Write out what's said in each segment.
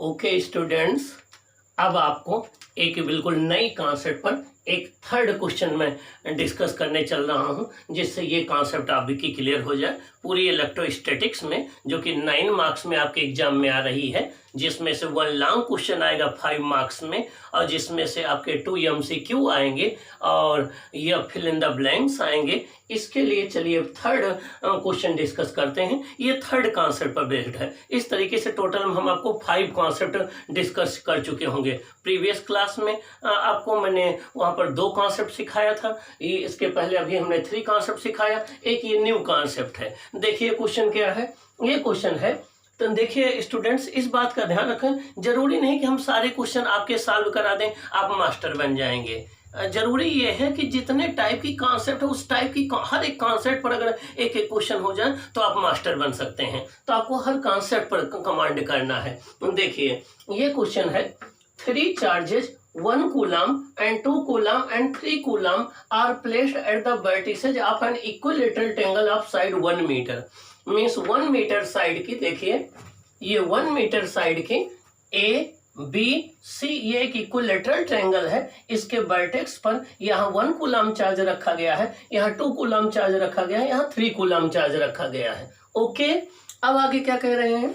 Okay students, अब आपको एक बिल्कुल नई कॉन्सेप्ट पर एक थर्ड क्वेश्चन में डिस्कस करने चल रहा हूं, जिससे ये कॉन्सेप्ट आपकी क्लियर हो जाए पूरी इलेक्ट्रोस्टैटिक्स में, जो कि 9 मार्क्स में आपके एग्जाम में आ रही है, जिसमें से 1 लॉन्ग क्वेश्चन आएगा 5 मार्क्स में, और जिसमें से आपके 2 MCQ आएंगे और यह फिल इन द ब्लैंक्स आएंगे। इसके लिए चलिए थर्ड क्वेश्चन डिस्कस करते हैं। ये थर्ड कॉन्सेप्ट पर बेस्ड है। इस तरीके से टोटल हम आपको 5 कॉन्सेप्ट डिस्कस कर चुके होंगे। प्रीवियस क्लास में आपको मैंने वहाँ पर 2 कॉन्सेप्ट सिखाया था। ये इसके पहले अभी हमने 3 कॉन्सेप्ट सिखाया। एक ये न्यू कॉन्सेप्ट है। देखिए क्वेश्चन क्या है। ये क्वेश्चन है, तो देखिए स्टूडेंट्स, इस बात का ध्यान रखें, जरूरी नहीं कि हम सारे क्वेश्चन आपके सॉल्व करा दें, आप मास्टर बन जाएंगे। जरूरी ये है कि जितने टाइप की कॉन्सेप्ट है उस टाइप की हर एक कॉन्सेप्ट पर अगर एक एक क्वेश्चन हो जाए तो आप मास्टर बन सकते हैं। तो आपको हर कॉन्सेप्ट पर कमांड करना है। देखिए ये क्वेश्चन है, 3 charges 1 coulomb and 2 coulomb and 3 coulomb are placed at the vertices of an equilateral triangle of side 1 meter। Means 1 metre side की, देखिए ये 1 मीटर साइड की ABC, ये एक इक्विलेटरल ट्रायंगल है। इसके वर्टेक्स पर यहाँ 1 कूलम चार्ज रखा गया है, यहाँ 2 कूलम चार्ज रखा गया है, यहाँ 3 कूलम चार्ज रखा गया है। ओके, अब आगे क्या कह रहे हैं,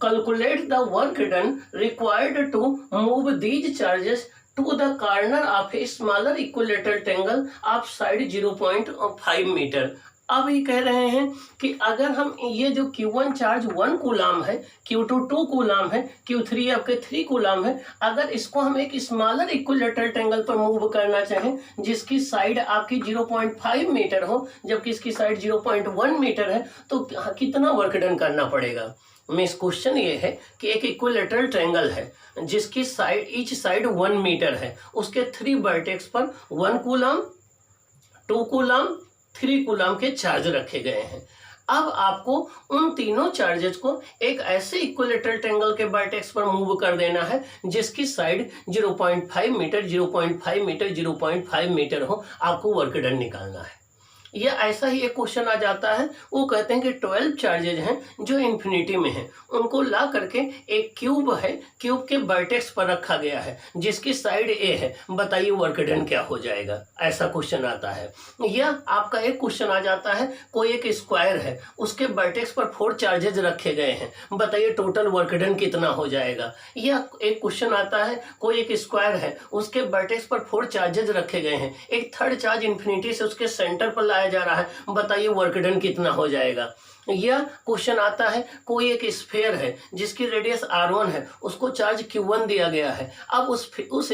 calculate the work done required to move these charges to the corner of a smaller equilateral triangle of side 0.5 metre. अब ये कह रहे हैं कि अगर हम ये जो Q1 चार्ज 1 कूलम है, Q2 2 कूलम है, Q3 आपके 3 कूलम है, अगर इसको हम एक स्मॉलर इक्विलेटरल ट्रायंगल पर मूव करना चाहें जिसकी साइड आपकी 0.5 मीटर हो, जबकि इसकी साइड 0.1 मीटर है, तो कितना वर्क डन करना पड़ेगा। मीन्स क्वेश्चन ये है कि एक इक्विलेटरल ट्रायंगल है जिसकी साइड ईच साइड 1 मीटर है, उसके 3 वर्टेक्स पर 1 कूलम 2 कूलम 3 कूलम के चार्ज रखे गए हैं। अब आपको उन तीनों चार्जेस को एक ऐसे इक्विलेटरल ट्रायंगल के वर्टेक्स पर मूव कर देना है जिसकी साइड 0.5 मीटर 0.5 मीटर 0.5 मीटर हो। आपको वर्क डन निकालना है। या ऐसा ही एक क्वेश्चन आ जाता है, वो कहते हैं कि 12 चार्जेज हैं जो इन्फिनिटी में हैं, उनको ला करके एक क्यूब है, क्यूब के वर्टेक्स पर रखा गया है जिसकी साइड ए है, बताइए वर्क डन क्या हो जाएगा। ऐसा क्वेश्चन आता है। या आपका एक क्वेश्चन आ जाता है, कोई एक स्क्वायर है, उसके वर्टेक्स पर 4 चार्जेज रखे गए हैं, बताइए टोटल वर्क डन कितना हो जाएगा। या एक क्वेश्चन आता है, कोई एक स्क्वायर है, उसके वर्टेक्स पर 4 चार्जेज रखे गए हैं, एक थर्ड चार्ज इन्फिनिटी से उसके सेंटर पर लाया जा रहा है, बताइए वर्क डन कितना हो जाएगा। यह क्वेश्चन आता है, कोई एक स्फीयर है जिसकी रेडियस R1 है, उसको चार्ज Q1 दिया गया है, अब उस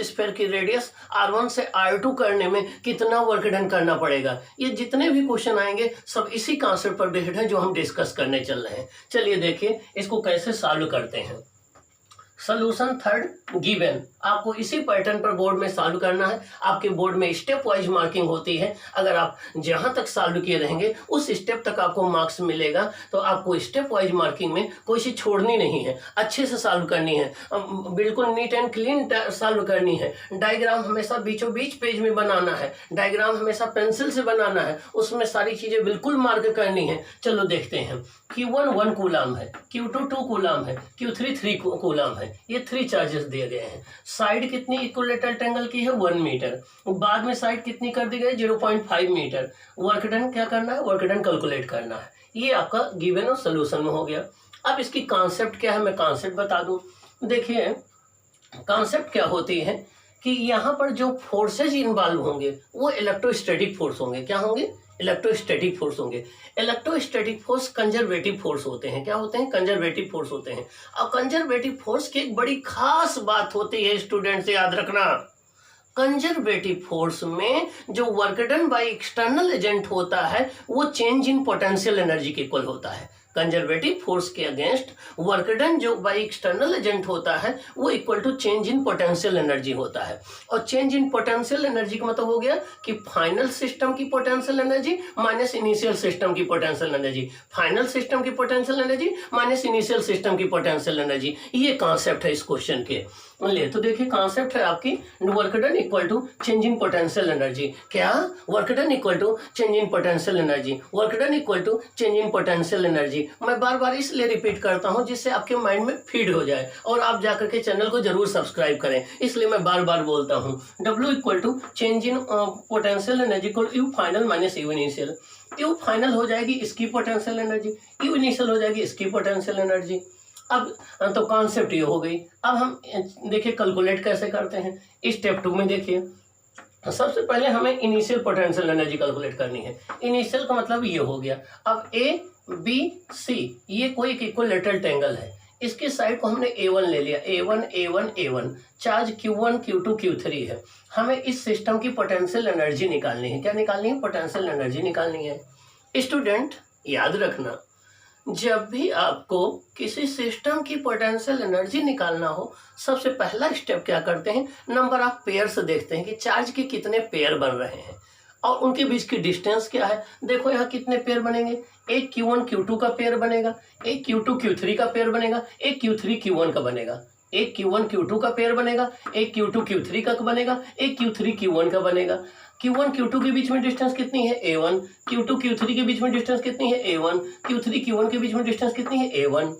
स्फीयर की रेडियस R1 से R2 करने में कितना वर्क डन करना पड़ेगा। ये जितने भी क्वेश्चन आएंगे सब इसी कॉन्सेप्ट पर बेस्ड हैं जो हम डिस्कस करने चल रहे हैं। चलिए देखिए इसको कैसे सॉल्व करते हैं। सोल्यूशन थर्ड गिवन, आपको इसी पैटर्न पर बोर्ड में सॉल्व करना है। आपके बोर्ड में स्टेप वाइज मार्किंग होती है, अगर आप जहां तक सॉल्व किए रहेंगे उस स्टेप तक आपको मार्क्स मिलेगा। तो आपको स्टेप वाइज मार्किंग में कोई चीज छोड़नी नहीं है, अच्छे से सॉल्व करनी है, बिल्कुल नीट एंड क्लीन सॉल्व करनी है। डायग्राम हमेशा बीचों बीच पेज में बनाना है, डायग्राम हमेशा पेंसिल से बनाना है, उसमें सारी चीजें बिल्कुल मार्क करनी है। चलो देखते हैं। Q1 1 कूलम है, Q2 2 कूलम है, Q3 3 कूलम है, ये 3 चार्जेस दिए गए हैं। साइड कितनी इक्विलेटरल ट्रायंगल की है 1 मीटर, बाद में साइड कितनी कर दी गई 0.5 मीटर। वर्क डन क्या करना है, वर्क डन कैलकुलेट करना है। ये आपका गिवन और सोल्यूशन में हो गया। अब इसकी कॉन्सेप्ट क्या है, मैं कॉन्सेप्ट बता दूं। देखिए कॉन्सेप्ट क्या होती है कि यहाँ पर जो फोर्सेज इन्वॉल्व होंगे वो इलेक्ट्रोस्टैटिक फोर्स होंगे। क्या होंगे, इलेक्ट्रोस्टैटिक फोर्स होंगे। इलेक्ट्रोस्टैटिक फोर्स कंजर्वेटिव फोर्स होते हैं। क्या होते हैं, कंजर्वेटिव फोर्स होते हैं। अब कंजर्वेटिव फोर्स की एक बड़ी खास बात होती है, स्टूडेंट से याद रखना। कंजर्वेटिव फोर्स में जो work done by external agent होता है वो चेंज इन पोटेंशियल एनर्जी के इक्वल होता है। कंजर्वेटिव फोर्स के अगेंस्ट वर्क डन जो बाय एक्सटर्नल एजेंट होता है वो equal to change in potential energy होता है। और चेंज इन पोटेंशियल एनर्जी का मतलब हो गया कि फाइनल सिस्टम की potential energy minus initial system की पोटेंशियल एनर्जी, फाइनल सिस्टम की potential energy minus initial system की पोटेंशियल एनर्जी। ये कॉन्सेप्ट है इस क्वेश्चन के। ले। तो देखिए कॉन्सेप्ट है आपकी work done equal to change in potential energy. क्या? Work done equal to change in potential energy, work done equal to change in potential energy. मैं बार बार इसलिए रिपीट करता हूं जिससे आपके माइंड में फीड हो जाए और आप जाकर के चैनल को जरूर सब्सक्राइब करें, इसलिए मैं बार बार बोलता हूं। W equal to change in potential energy equal U final minus U initial. U final हो जाएगी इसकी पोटेंशियल एनर्जी, यू इनिशियल हो जाएगी इसकी पोटेंशियल एनर्जी। अब तो कॉन्सेप्ट ये हो गई। अब हम देखिए कैलकुलेट कैसे करते हैं। स्टेप 2 में देखिए सबसे पहले हमें इनिशियल पोटेंशियल एनर्जी कैलकुलेट करनी है। इनिशियल का मतलब ये हो गया। अब ए बी सी ये कोई एक इक्विलैटरल ट्रायंगल है, इसके साइड को हमने A1 ले लिया, A1 charge Q1 Q2 Q3 है। हमें इस सिस्टम की पोटेंशियल एनर्जी निकालनी है। क्या निकालनी है? पोटेंशियल एनर्जी निकालनी है। स्टूडेंट याद रखना, जब भी आपको किसी सिस्टम की पोटेंशियल एनर्जी निकालना हो, सबसे पहला स्टेप क्या करते हैं? नंबर ऑफ पेयर्स देखते हैं कि चार्ज के कितने पेयर बन रहे हैं और उनके बीच की डिस्टेंस क्या है। देखो यहाँ कितने पेयर बनेंगे, एक Q1 Q2 का पेयर बनेगा, एक Q2 Q3 का पेयर बनेगा, एक Q3 Q1 का बनेगा, एक Q1 Q2 का पेयर बनेगा, एक Q2 Q3 का बनेगा, एक Q3 Q1 का बनेगा। Q1 Q2 के बीच में डिस्टेंस कितनी है? A1। Q2 Q3 के बीच में डिस्टेंस कितनी है? A1। Q3 Q1 के बीच में डिस्टेंस कितनी है? A1।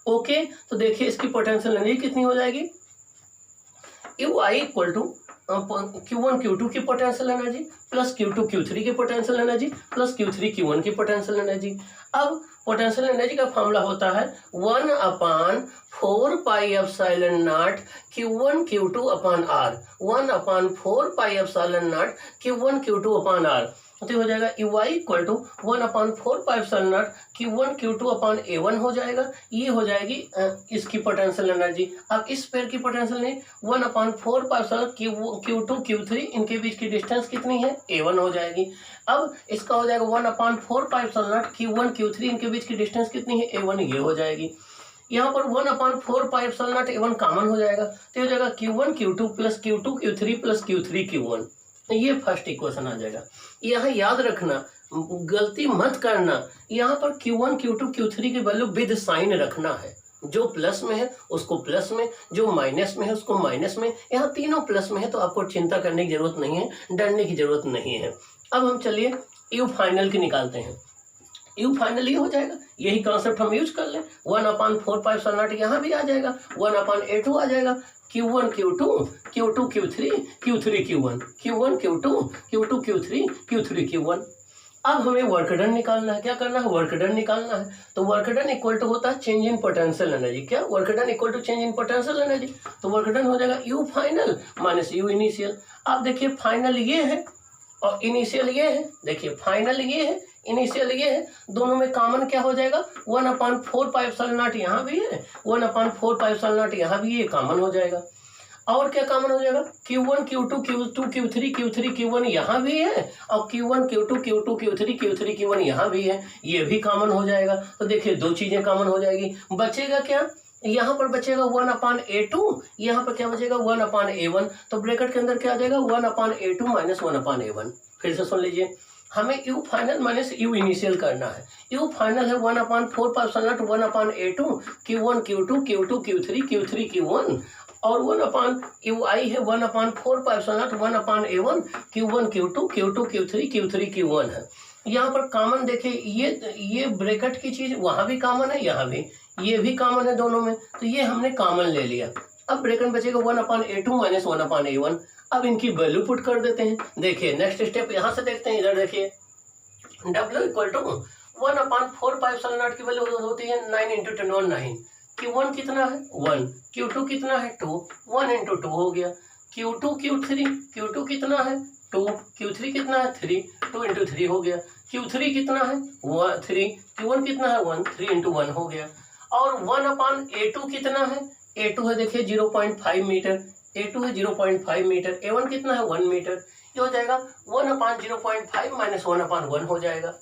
ओके, तो देखिए इसकी पोटेंशियल एनर्जी कितनी हो जाएगी? UI equal to Q1 Q2 की potential energy plus Q2 Q3 की potential energy plus Q3 Q1 की पोटेंशियल एनर्जी। अब पोटेंशियल एनर्जी का फॉर्मूला होता है 1/4πε0 Q1 Q2 upon R, 1/4πε0 Q1 Q2 upon R। तो हो जाएगा UI equal to 1/4πε0 Q1 Q2 upon A1 हो जाएगा। ये हो जाएगी इसकी पोटेंशियल एनर्जी। अब इस पेयर की पोटेंशियल नहीं, 1/4πε0 Q2 Q3 इनके बीच की डिस्टेंस कितनी है? A1 हो जाएगी। अब इसका हो जाएगा 1/4πε0 Q1 Q3 इनके बीच की डिस्टेंस कितनी है? A1, ये हो जाएगी। यहाँ पर 1/4πε0 A1 कॉमन हो जाएगा, तो हो जाएगा Q1 Q2 plus Q2 Q3 plus Q3 Q1। ये फर्स्ट इक्वेशन आ जाएगा। यहाँ याद रखना, गलती मत करना, यहाँ पर Q1 Q2 Q3 की वैल्यू विद साइन रखना है। जो प्लस में है उसको प्लस में, जो माइनस में है उसको माइनस में। यहाँ तीनों प्लस में है तो आपको चिंता करने की जरूरत नहीं है, डरने की जरूरत नहीं है। अब हम चलिए यू फाइनल की निकालते हैं। यू फाइनल ये हो जाएगा, यही कॉन्सेप्ट हम यूज कर लें। 1/4πε0 यहाँ भी आ जाएगा, 1/A2 आ जाएगा। Q1 Q2 Q2 Q3 Q3 Q1 Q1 Q2 Q2 Q3 Q3 Q1। अब हमें वर्क डन निकालना है। क्या करना है? वर्क डन निकालना है। तो वर्क डन इक्वल टू होता है चेंज इन पोटेंशियल एनर्जी। क्या? Work done equal to change in potential energy. तो वर्क डन हो जाएगा U final minus U initial. आप देखिए फाइनल ये है और इनिशियल ये है। देखिए फाइनल ये है, इनिशियल ये है, दोनों में कॉमन क्या हो जाएगा? 1/4πε0 यहाँ भी है, 1/4πε0 यहाँ भी, ये कॉमन हो जाएगा। और क्या कॉमन हो जाएगा? Q1 Q2 Q2 Q3 Q3 Q1 यहाँ भी है और Q1 Q2 Q2 Q3 Q3 Q1 यहाँ भी है, ये भी कॉमन हो जाएगा। तो देखिए दो चीजें कॉमन हो जाएगी। बचेगा क्या? यहाँ पर बचेगा 1/A2, यहाँ पर क्या बचेगा? 1/A1। तो ब्रैकेट के अंदर क्या आ जाएगा? 1/A2 minus 1/A1। फिर से सुन लीजिए, हमें you final minus U initial करना है। यू फाइनल है 1/4πε0 1/A2 Q1 Q2 Q2 Q3 Q3 Q1 और 1/UI है 1/4πε0 1/A1 Q1 Q2 Q2 Q3 Q3 Q1 है। यहाँ पर कॉमन देखिए, ये ब्रैकेट की चीज वहां भी कॉमन है, यहाँ भी, ये भी कॉमन है दोनों में, तो ये हमने कॉमन ले लिया। अब ब्रैकेट बचेगा 1/A2 माइनस 1/A1। अब इनकी वैल्यू पुट कर देते हैं। देखिए नेक्स्ट स्टेप यहाँ से देखते हैं, इधर देखिए W इक्वल टू 1/4πε0 की वैल्यू होती है 9 × 10 और 9। Q1 कितना है? 1। Q2 कितना है? 2। 1 × 2 हो गया। Q2 Q3 कितना है? 2। Q3 कितना है? 3। 2 × 3 हो गया। Q3 कितना है? 3। Q1 कितना है? 1। 3 × 1 हो गया। और 1/A2 कितना है? A2 है देखिए 0.5 मीटर, A2 है 0.5 मीटर, A1 कितना है? 1 मीटर। ये हो जाएगा 1/0.5 माइनस 1/1 हो जाएगा।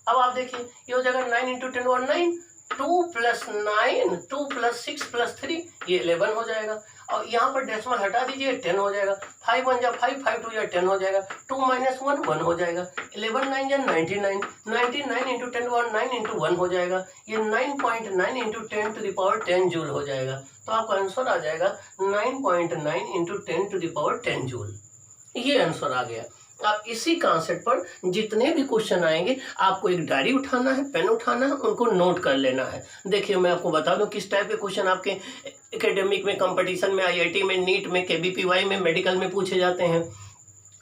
अब आप देखिए ये हो जाएगा 9 × 10 और 9, 2 प्लस 9, 2 प्लस 6 प्लस 3, ये 11 हो जाएगा। और यहाँ पर डेसिमल हटा दीजिए, 10 हो जाएगा। 5 1 जा 5, 5 2 जा 10 हो जाएगा। 2 माइनस 1 1 हो जाएगा। 11 9 जा 99, 99 इंटू 10 और 9 इंटू 1 हो जाएगा। ये 9.9 into 10 to the power 10 joule हो जाएगा। तो आपका आंसर आ जाएगा 9.9 into 10 to the power 10 joule. ये आंसर आ गया। आप इसी कॉन्सेप्ट पर जितने भी क्वेश्चन आएंगे आपको एक डायरी उठाना है, पेन उठाना है, उनको नोट कर लेना है। देखिए मैं आपको बता दूं किस टाइप के क्वेश्चन आपके एकेडमिक में, कंपटीशन में, आईआईटी में, नीट में, केबीपीवाई में, मेडिकल में पूछे जाते हैं।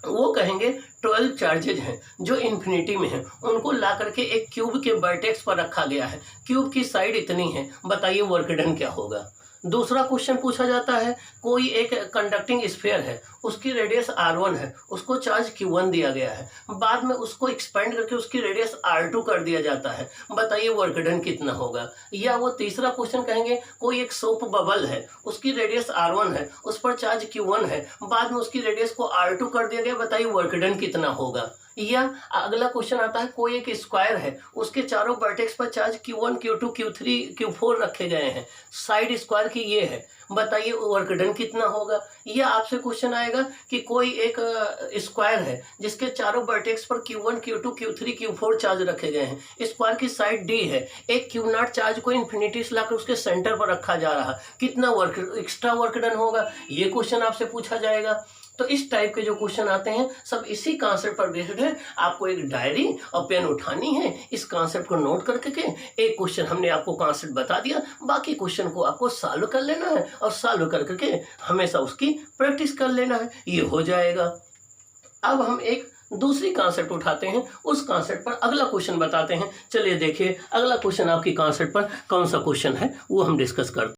वो कहेंगे 12 चार्जेज हैं जो इन्फिनिटी में हैं, उनको ला करके एक क्यूब के वर्टेक्स पर रखा गया है। क्यूब की साइड इतनी है, बताइए वर्क डन क्या होगा। दूसरा क्वेश्चन पूछा जाता है, कोई एक कंडक्टिंग स्फीयर है, उसकी रेडियस r1 है, उसको चार्ज q1 दिया गया है, बाद में उसको एक्सपेंड करके उसकी रेडियस r2 कर दिया जाता है, बताइए वर्क डन कितना होगा। या वो तीसरा क्वेश्चन कहेंगे, कोई एक सोप बबल है, उसकी रेडियस r1 है, उस पर चार्ज q1 है, बाद में उसकी रेडियस को r2 कर दिया गया, बताइए वर्क डन कितना होगा। या अगला क्वेश्चन आता है, कोई एक स्क्वायर है, उसके चारों वर्टेक्स पर charge q1 q2 q3 q4 रखे गए हैं, साइड स्क्वायर की ये है, बताइए वर्क डन कितना होगा। या आपसे क्वेश्चन आएगा कि कोई एक स्क्वायर है जिसके चारों वर्टेक्स पर q1 q2 q3 q4 charge रखे गए हैं, स्क्वायर की साइड d है, एक q0 चार्ज को इन्फिनिटी से लाकर उसके सेंटर पर रखा जा रहा, कितना एक्स्ट्रा वर्क डन होगा, ये क्वेश्चन आपसे पूछा जाएगा। तो इस टाइप के जो क्वेश्चन आते हैं सब इसी कॉन्सेप्ट पर बेस्ड है। आपको एक डायरी और पेन उठानी है, इस कॉन्सेप्ट को नोट करके के एक क्वेश्चन हमने आपको कॉन्सेप्ट बता दिया, बाकी क्वेश्चन को आपको सॉल्व कर लेना है और सॉल्व कर करके हमेशा उसकी प्रैक्टिस कर लेना है, ये हो जाएगा। अब हम एक दूसरी कॉन्सेप्ट उठाते हैं, उस कॉन्सेप्ट पर अगला क्वेश्चन बताते हैं। चलिए देखिए अगला क्वेश्चन आपकी कॉन्सेप्ट पर कौन सा क्वेश्चन है वो हम डिस्कस करते हैं।